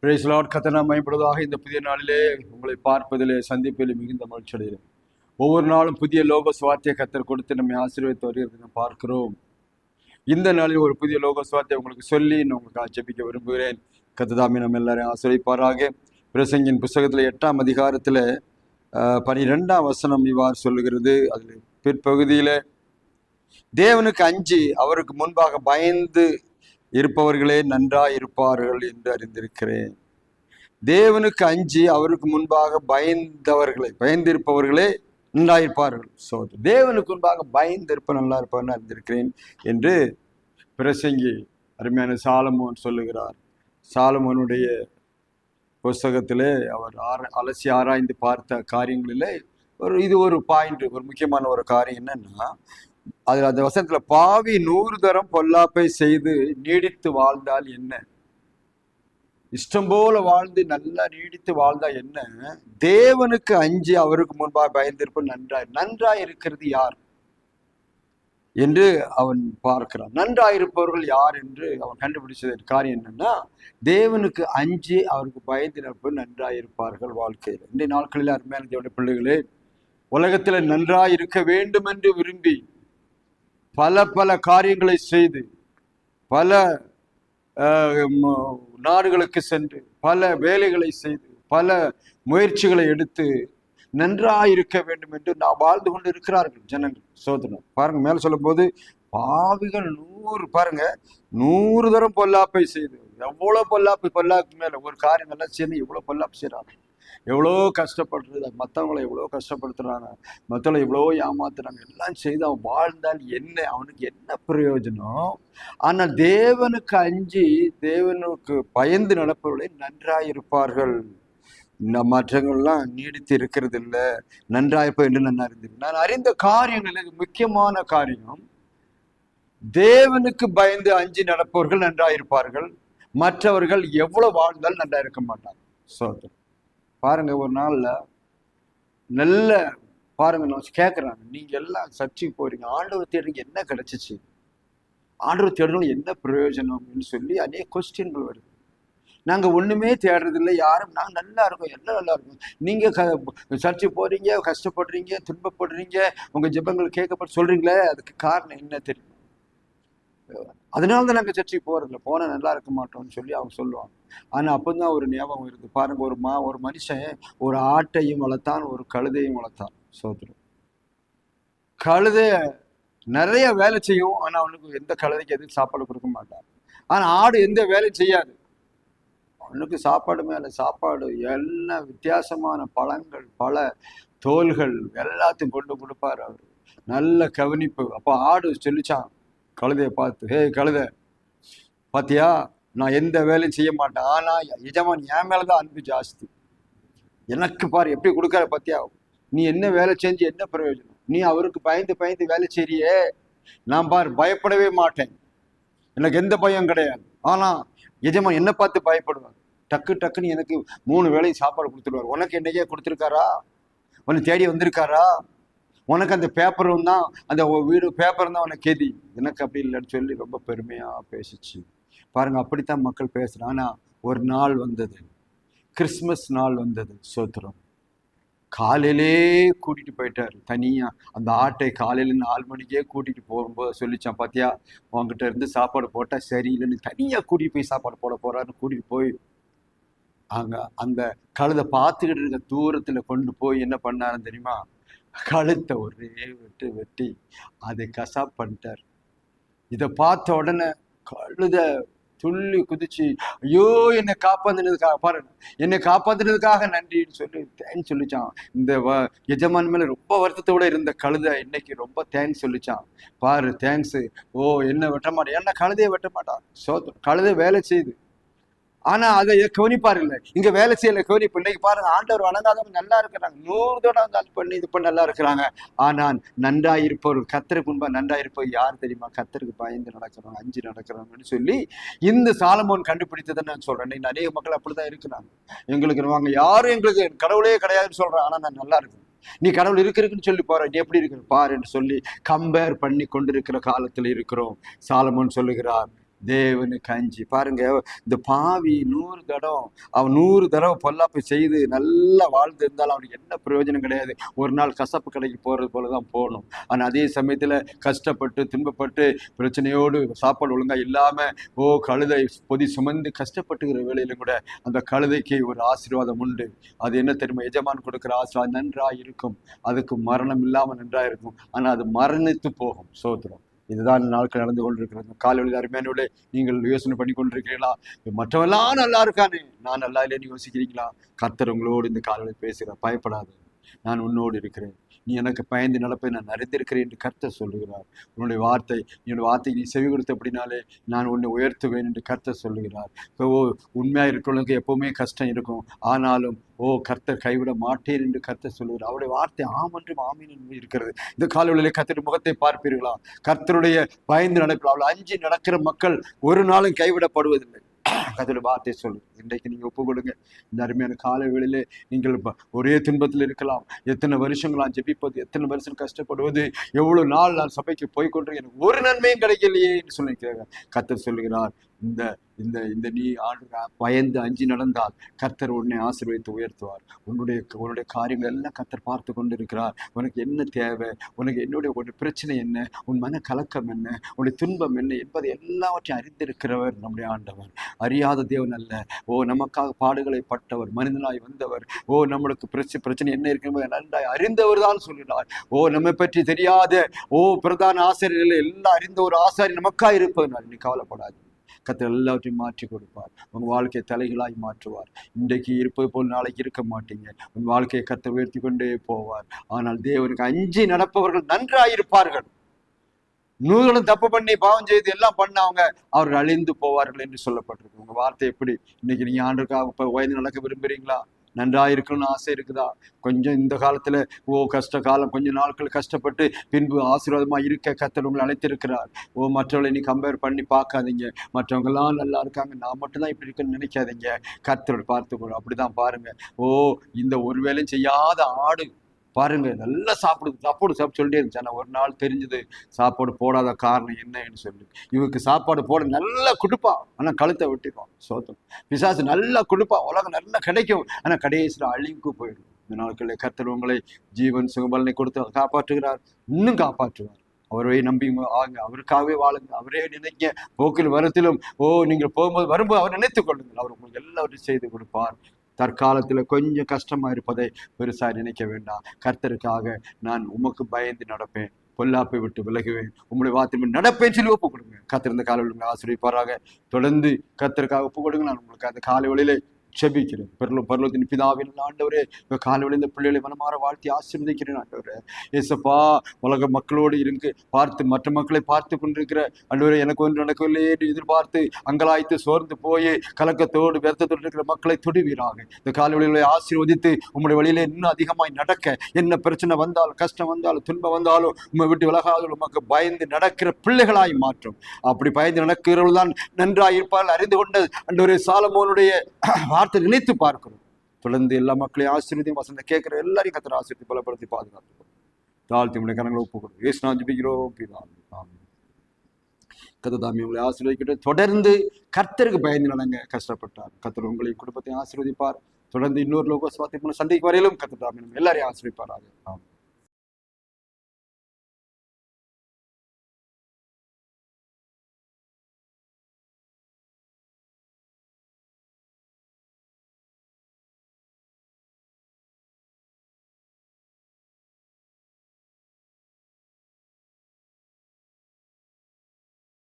Price Lord. கர்த்தர் மகிமைப்படுவதாக. இந்த புதிய நாளிலே உங்களை பார்ப்பதிலே சந்திப்பிலே மிகுந்த மகிழ்ச்சி அடைகிறேன். ஒவ்வொரு நாளும் புதிய லோகோஸ் வார்த்தையை கர்த்தர் கொடுத்து நம்மை ஆசீர்வதித்து வருகிறது நாம் பார்க்கிறோம். இந்த நாளில் ஒரு புதிய லோகோஸ் வார்த்தையை உங்களுக்கு சொல்லி நான் உங்களுக்கு ஜெபிக்க விரும்புகிறேன். கர்த்தர் தாமே நம்ம எல்லாரையும் ஆசீர்வதிப்பாராக. பிரசங்கின் புஸ்தகத்தில் 8ஆம் அதிகாரத்தில் 12ஆம் வசனம் இவ்வாறு சொல்லுகிறது. அதில் பிற்பகுதியில், தேவனுக்கு அஞ்சி அவருக்கு முன்பாக பயந்து இருப்பவர்களே நன்றாய் இருப்பார்கள் என்று அறிந்திருக்கிறேன். தேவனுக்கு அஞ்சி அவருக்கு முன்பாக பயந்திருப்பவர்களே நன்றாயிருப்பார்கள். தேவனுக்கு முன்பாக பயந்திருப்ப நல்லா இருப்பார்னு அறிந்திருக்கிறேன் என்று பிரசங்கி அருமையான சாலமோன் சொல்லுகிறார். சாலமோனுடைய புஸ்தகத்திலே அவர் அலசி ஆராய்ந்து பார்த்த காரியங்களிலே இது ஒரு பாயிண்ட், ஒரு முக்கியமான ஒரு காரியம் என்னன்னா, அதில் அந்த வசனத்துல பாவி 100 தரம் பொல்லாப்பை செய்து நீடித்து வாழ்ந்தால் என்ன? இஷ்டம் போல வாழ்ந்து நல்லா நீடித்து வாழ்ந்தா என்ன? தேவனுக்கு அஞ்சி அவருக்கு முன்பாக பயந்திருப்ப நன்றாய் இருக்கிறது யார் என்று அவன் பார்க்கிறான். நன்றாயிருப்பவர்கள் யார் என்று அவன் கண்டுபிடிச்சது காரியம் என்னன்னா, தேவனுக்கு அஞ்சி அவருக்கு பயந்திருப்ப நன்றாயிருப்பார்கள் வாழ்க்கையில். இன்றைய நாட்களில் அருமையான தேவனுடைய பிள்ளைகளே, உலகத்துல நன்றாய் இருக்க வேண்டும் என்று விரும்பி பல காரியங்களை செய்து பல நாடுகளுக்கு சென்று பல வேலைகளை செய்து பல முயற்சிகளை எடுத்து நன்றாயிருக்க வேண்டும் என்று நான் வாழ்ந்து கொண்டு இருக்கிறார்கள் ஜனங்கள். சோதனை பாருங்க, மேல சொல்லும் போது பாவிகள் 100 தரம் பொல்லாப்பை செய்து, எவ்வளவு பொல்லாப்பு மேல ஒரு காரியம் நல்லா சேர்ந்து எவ்வளவு பொல்லாப்பு செய்யறாங்க, எவ்வளோ கஷ்டப்படுறது, மற்றவங்களை எவ்வளோ கஷ்டப்படுத்துறாங்க, மற்றவங்களை எவ்வளோ ஏமாத்துறாங்க, எல்லாம் செய்து அவன் வாழ்ந்தால் என்ன, அவனுக்கு என்ன பிரயோஜனம்? ஆனால் தேவனுக்கு அஞ்சி தேவனுக்கு பயந்து நடப்பவர்களே நன்றாயிருப்பார்கள். மற்றவங்கள்லாம் நீடித்து இருக்கிறது இல்லை, நன்றாயிருப்ப என்று நான் அறிந்த காரியங்களில் முக்கியமான காரியம், தேவனுக்கு பயந்து அஞ்சி நடப்பவர்கள் நன்றாயிருப்பார்கள். மற்றவர்கள் எவ்வளவு வாழ்ந்தால் நன்றா இருக்க மாட்டாங்க. சோதனை பாருங்க, ஒரு நாள்ல நல்ல பாருங்க, நான் கேட்கறாங்க, நீங்க எல்லாம் சர்ச்சைக்கு போறீங்க, ஆண்டவர் தேடுறீங்க, என்ன கிடைச்சிச்சு? ஆண்டவர் தேடணும் என்ன பிரயோஜனம்னு சொல்லி அநேக கொஸ்டின்கள் வருது. நாங்க ஒண்ணுமே தேடுறது இல்லை, யாரும் நாங்க நல்லா இருக்கோம், எல்லாம் நல்லா இருக்கும். நீங்க சர்ச்சை போறீங்க, கஷ்டப்படுறீங்க, துன்பப்படுறீங்க, உங்க ஜெபங்கள் கேட்கப்பட்டு சொல்றீங்களே, அதுக்கு காரணம் என்ன தெரியும்? அதனாலதான் நாங்க சர்ச்சைக்கு போறதில்ல, போனா நல்லா இருக்க மாட்டோம்னு சொல்லி அவங்க சொல்லுவாங்க. ஆனா அப்பதான் ஒரு ஞாபகம் இருக்கு. பாருங்க, ஒரு மனுஷன் ஒரு ஆட்டையும் வளர்த்தான், ஒரு கழுதையும் வளர்த்தான். சோதரம் கழுதை நிறைய வேலை செய்யும், ஆனா அவனுக்கு எந்த கழுதைக்கு எதுவும் சாப்பாடு கொடுக்க மாட்டான். ஆனா ஆடு எந்த வேலையும் செய்யாது, அவனுக்கு சாப்பாடு மேல சாப்பாடு, எல்லாம் வித்தியாசமான பழங்கள், பல தோல்கள் எல்லாத்தையும் கொண்டு கொடுப்பாரு அவரு. நல்ல கவனிப்பு. அப்ப ஆடு சொல்லிச்சான் கழுதையை பார்த்து, ஹே கழுதை, பாத்தியா, நான் எந்த வேலையும் செய்ய மாட்டேன், ஆனா எஜமான் என் மேலதான் அன்பு ஜாஸ்தி, எனக்கு பாரு எப்படி கொடுக்கற, பாத்தியா, நீ என்ன வேலை செஞ்சு என்ன பிரயோஜனம்? நீ அவருக்கு பயந்து வேலை செய்றியே, நான் பாரு பயப்படவே மாட்டேன், எனக்கு எந்த பயம் கிடையாது. ஆனா எஜமான் என்ன பார்த்து பயப்படுவார், டக்குன்னு எனக்கு 3 வேளையும் சாப்பாடு கொடுத்துருவார். உனக்கு என்னைக்கே கொடுத்துருக்காரா? உன்னை தேடி வந்திருக்காரா? உனக்கு அந்த பேப்பரும் தான், அந்த வீடு பேப்பரும் தான் உனக்கு கெதி, எனக்கு அப்படி இல்லைன்னு சொல்லி ரொம்ப பெருமையா பேசிச்சு. பாருங்க, அப்படித்தான் மக்கள் பேசுறாங்க. ஆனா ஒரு நாள் வந்தது, கிறிஸ்துமஸ் நாள் வந்தது. சோத்திரம் காலையிலே கூட்டிட்டு போயிட்டாரு தனியா. அந்த ஆட்டை காலையில 4 மணிக்கே கூட்டிட்டு போகும்போது சொல்லிச்சான், பாத்தியா, உங்ககிட்ட இருந்து சாப்பாடு போட்டா சரியில்லைன்னு தனியா கூட்டிட்டு போய் சாப்பாடு போட போறாருன்னு கூட்டிட்டு போய் அங்க அந்த கழுதை பார்த்துக்கிட்டு இருக்க தூரத்துல கொண்டு போய் என்ன பண்ணாருன்னு தெரியுமா? கழுத்தை ஒரே வெட்டி அதை கசாப் பண்ணிட்டார். இதை பார்த்த உடனே கழுத துள்ளி குதிச்சு, ஐயோ என்னை காப்பாத்தினதுக்காக, பாருங்க, என்னை காப்பாத்தினதுக்காக நன்றின்னு சொல்லி தேங்க்ஸ் சொல்லிச்சான். இந்த எஜமான் மேல ரொம்ப வருத்தத்தோட இருந்த கழுதை இன்னைக்கு ரொம்ப தேங்க்ஸ் சொல்லிச்சான். பாரு, தேங்க்ஸ், ஓ என்ன வெட்ட மாட்டேன், ஏன்னா கழுதையை வெட்ட மாட்டான். கழுதை வேலை செய்யுது, ஆனா அதை கவனிப்பாரு இல்லை, இங்க வேலை செய்யல கவனிப்பு. இன்னைக்கு பாருங்க, ஆண்டவர் வணங்காதவங்க நல்லா இருக்கிறாங்க, 100 தடவை பண்ணி இது பண்ணி நல்லா இருக்கிறாங்க. ஆனால் நன்றாயிருப்பவர், கர்த்தருக்கு முன்பா நன்றாயிருப்பவர் யார் தெரியுமா? கர்த்தருக்கு பயந்து நடக்கிறவங்க, அஞ்சு நடக்கிறவங்கன்னு சொல்லி இந்த சாலமோன் கண்டுபிடித்ததை நான் சொல்றேன். இன்னைக்கு நிறைய மக்கள் அப்படிதான் இருக்கிறாங்க. எங்களுக்கு வாங்க யாரும் எங்களுக்கு கடவுளே கிடையாதுன்னு சொல்றேன், ஆனா நான் நல்லா இருக்கேன், நீ கடவுள் இருக்குன்னு சொல்லி போற, நீ எப்படி இருக்கு பாரு என்று சொல்லி கம்பேர் பண்ணி கொண்டிருக்கிற காலத்தில் இருக்கிறோம். சாலமோன் சொல்லுகிறார், தேவனுக்கு அஞ்சி. பாருங்க, இந்த பாவி 100 தடவை அவன் 100 தடவை பொல்லாப்பு செய்து நல்லா வாழ்ந்து இருந்தாலும் அவனுக்கு என்ன பிரயோஜனம் கிடையாது. ஒரு நாள் கசப்பு கடைக்கு போறது போலதான் போகணும். ஆனா அதே சமயத்துல கஷ்டப்பட்டு துன்பப்பட்டு பிரச்சனையோடு சாப்பாடு ஒழுங்கா இல்லாம கழுதை பொதி சுமந்து கஷ்டப்பட்டுக்கிற வேலையிலும் கூட அந்த கழுதைக்கு ஒரு ஆசீர்வாதம் உண்டு. அது என்ன தெரியுமா? எஜமான் கொடுக்கிற ஆசீர்வாதம் நன்றா இருக்கும். அதுக்கு மரணம் இல்லாம நன்றா இருக்கும். ஆனா அது மரணித்து போகும். சோத்திரம். இதுதான் நாட்கள் நடந்து கொண்டிருக்கிறது. காலையில் அருமையானவர்களே, நீங்கள் யோசனை பண்ணி கொண்டிருக்கிறீங்களா? மற்றவெல்லாம் நல்லா இருக்கானே, நான் நல்லா இல்லைன்னு யோசிக்கிறீங்களா? கர்த்தர் உங்களோடு இந்த காலையில் பேசுகிறார். பயப்படாது, நான் உன்னோடு இருக்கிறேன். நீ எனக்கு பயந்து நடப்பை நான் அறிந்திருக்கிறேன் என்று கர்த்தர் சொல்லுகிறார். என்னுடைய வார்த்தை நீ செவி கொடுத்தபடினாலே நான் உன்னை உயர்த்துவேன் என்று கர்த்தர் சொல்லுகிறார். உண்மையாக இருக்கிறவங்களுக்கு எப்பவுமே கஷ்டம் இருக்கும். ஆனாலும் கர்த்தர் கைவிட மாட்டேன் என்று கர்த்தர் சொல்லுகிறார். அவருடைய வார்த்தை ஆமென்றும் ஆமீன் என்று இருக்கிறது. இந்த காலைகளிலே கர்த்தருடைய முகத்தை பார்ப்பீர்களா? கர்த்தருடைய பயந்து நடப்பில் அவள் அஞ்சி நடக்கிற மக்கள் ஒரு நாளும் கைவிடப்படுவதில்லை. கர்த்தருடைய வார்த்தை சொல்லு. இன்றைக்கு நீங்க ஒப்பு கொடுங்க. இந்த அருமையான காலை வேளையிலே நீங்கள் ஒரே துன்பத்தில் இருக்கலாம். எத்தனை வருஷங்களாம் ஜெபிப்பது, எத்தனை வருஷம் கஷ்டப்படுவது, எவ்வளவு நாள் நான் சபைக்கு போய்கொண்டு எனக்கு ஒரு நன்மையும் கிடைக்கலையே என்று சொல்லிக்கிறாங்க. கர்த்தர் சொல்லுகிறார், இந்த இந்த இந்த நீ பயந்து அஞ்சி நடந்தால் கர்த்தர் உன்னை ஆசீர்வதித்து உயர்த்துவார். உன்னுடைய காரியங்கள் எல்லாம் கர்த்தர் பார்த்து கொண்டு இருக்கிறார். உனக்கு என்ன தேவை, உனக்கு உன்னுடைய பிரச்சனை என்ன, உன் மன கலக்கம் என்ன, உன்னுடைய துன்பம் என்ன என்பதை எல்லாவற்றையும் அறிந்திருக்கிறவர் நம்முடைய ஆண்டவர். அறியாத தேவன் அல்ல. நமக்காக பாடுகளை பட்டவர், மனிதனாய் வந்தவர். நம்மளுக்கு பிரச்சனை என்ன இருக்கிறது நன்றாய் அறிந்தவர் தான் சொல்கிறார். நம்மை பற்றி தெரியாத பிரதான ஆசிரியர்கள் எல்லாம் அறிந்த ஒரு ஆசாரி நமக்காக இருப்பதனால் நீ கவலைப்படாது. கர்த்தர் எல்லாவற்றையும் மாற்றி கொடுப்பார். உங்க வாழ்க்கையை தலைகளாய் மாற்றுவார். இன்றைக்கு இருப்பது போல் நாளைக்கு இருக்க மாட்டீங்க. உன் வாழ்க்கையை கர்த்தர் உயர்த்தி கொண்டே போவார். ஆனால் தேவனுக்கு அஞ்சி நடப்பவர்கள் நன்றாயிருப்பார்கள். 100 தப்பு பண்ணி பாவம் செய்து எல்லாம் பண்ணவங்க அவர்கள் அழிந்து போவார்கள் என்று சொல்லப்பட்டிருக்கு. உங்க வார்த்தை எப்படி? இன்னைக்கு நீங்க ஆண்டுக்காக உயர்ந்து நடக்க விரும்புறீங்களா? நன்றாயிருக்கணும்னு ஆசை இருக்குதா? கொஞ்சம் இந்த காலத்துல கஷ்ட காலம், கொஞ்சம் நாட்கள் கஷ்டப்பட்டு பின்பு ஆசீர்வாதமா இருக்க கர்த்தர் உங்களை அழைத்திருக்கிறார். மற்றவங்களை நீ கம்பேர் பண்ணி பார்க்காதீங்க. மற்றவங்க எல்லாம் நல்லா இருக்காங்க, நான் மட்டும்தான் இப்படி இருக்குன்னு நினைக்காதீங்க. கர்த்தர் பார்த்துக்கணும். அப்படிதான் பாருங்க. இந்த ஒரு வேலையும் செய்யாத ஆடு பாருங்க, நல்லா சாப்பாடு சொல்லிட்டே இருந்துச்சு. ஆனா ஒரு நாள் தெரிஞ்சது சாப்பாடு போடாத காரணம் என்னன்னு சொல்லி. இவருக்கு சாப்பாடு போட நல்லா கொடுப்பான், ஆனா கழுத்தை வெட்டிப்பான். சோத்தம். பிசாசு நல்லா கொடுப்பான், உலகம் நல்லா கிடைக்கும், ஆனா கடைசியில் அழிவுக்கு போயிடும். இந்த நாட்களில் கர்த்தர் உங்களை ஜீவன் சுகபலனை கொடுத்து காப்பாற்றுகிறார், இன்னும் காப்பாற்றுவார். அவரை நம்பி அவருக்காகவே வாழுங்க. அவரே நினைக்க போக்கில் வரத்திலும் நீங்கள் போகும்போது வரும்போது அவர் நினைத்துக் கொள்ளுங்கள். அவர் உங்களுக்கு எல்லாவற்றையும் செய்து கொடுப்பார். தற்காலத்துல கொஞ்சம் கஷ்டமா இருப்பதை பெருசா நினைக்க வேண்டாம். கர்த்தருக்காக நான் உமக்கு பயந்து நடப்பேன், பொல்லாப்பை விட்டு விலகுவேன், உங்களுடைய வார்த்தை நடப்பேன் சொல்லி ஒப்பு கொடுங்க. கர்த்தர் இந்த காலை வழியில் ஆசீர்வதிப்பாராக. தொடர்ந்து கர்த்தருக்காக ஒப்பு கொடுங்க. நான் உங்களுக்கு அந்த காலை வழியிலே ஜெபிக்கிறேன். பரலோகத்தின் பிதாவின் ஆண்டவரே, காலை வழி இந்த பிள்ளைகளை மனமாற வாழ்த்தி ஆசீர்வதிக்கிறேன் ஆண்டவரே. ஏசப்பா, உலக மக்களோடு இருந்து பார்த்து மற்ற மக்களை பார்த்து கொண்டிருக்கிற ஆண்டவரே, எனக்கு ஒன்று நடக்கவில்லையே என்று எதிர்பார்த்து அங்கலாய்த்து சோர்ந்து போய் கலக்கத்தோடு விரத்தத்தோடு இருக்கிற மக்களை தொடுவீராக. இந்த காலை வழிகளை ஆசீர்வதித்து உங்களுடைய வழியிலே இன்னும் அதிகமாய் நடக்க, என்ன பிரச்சனை வந்தாலும் கஷ்டம் வந்தாலும் துன்பம் வந்தாலும் உண்மை விட்டு விலகாத உமக்கு பயந்து நடக்கிற பிள்ளைகளாய் மாற்றும். அப்படி பயந்து நடக்கிறவர்கள் தான் நன்றாய் இருப்பார்கள் அறிந்து கொண்ட ஆண்டவரே சாலமோனுடைய வார்த்தை நினைத்து பார்க்கிறோம். தொடர்ந்து எல்லா மக்களையும் ஆசீர்வதியும் வசந்த கேட்கிற எல்லாரையும் கர்த்தர் ஆசீர்வதித்து பலப்படுத்தி பாதுகாத்து தாழ்த்தி உடைய கரங்களை ஒப்புக்கொள்ளும். இயேசுநாமத்தில் ஜெபிக்கிறோம் பிதாவே, ஆமென். கர்த்தர் தாமே உங்களை ஆசீர்வதிக்கட்டும். தொடர்ந்து கர்த்தருக்கு பயந்து நடங்க. கஷ்டப்பட்டார் கர்த்தர் உங்களை குடும்பத்தை ஆசீர்வதிப்பார். தொடர்ந்து இன்னொரு லோக சுவாசத்தை சந்திக்கு வரையிலும் கர்த்தர் தாமே எல்லாரையும் ஆசீர்வதிப்பாராக. ஆமென்.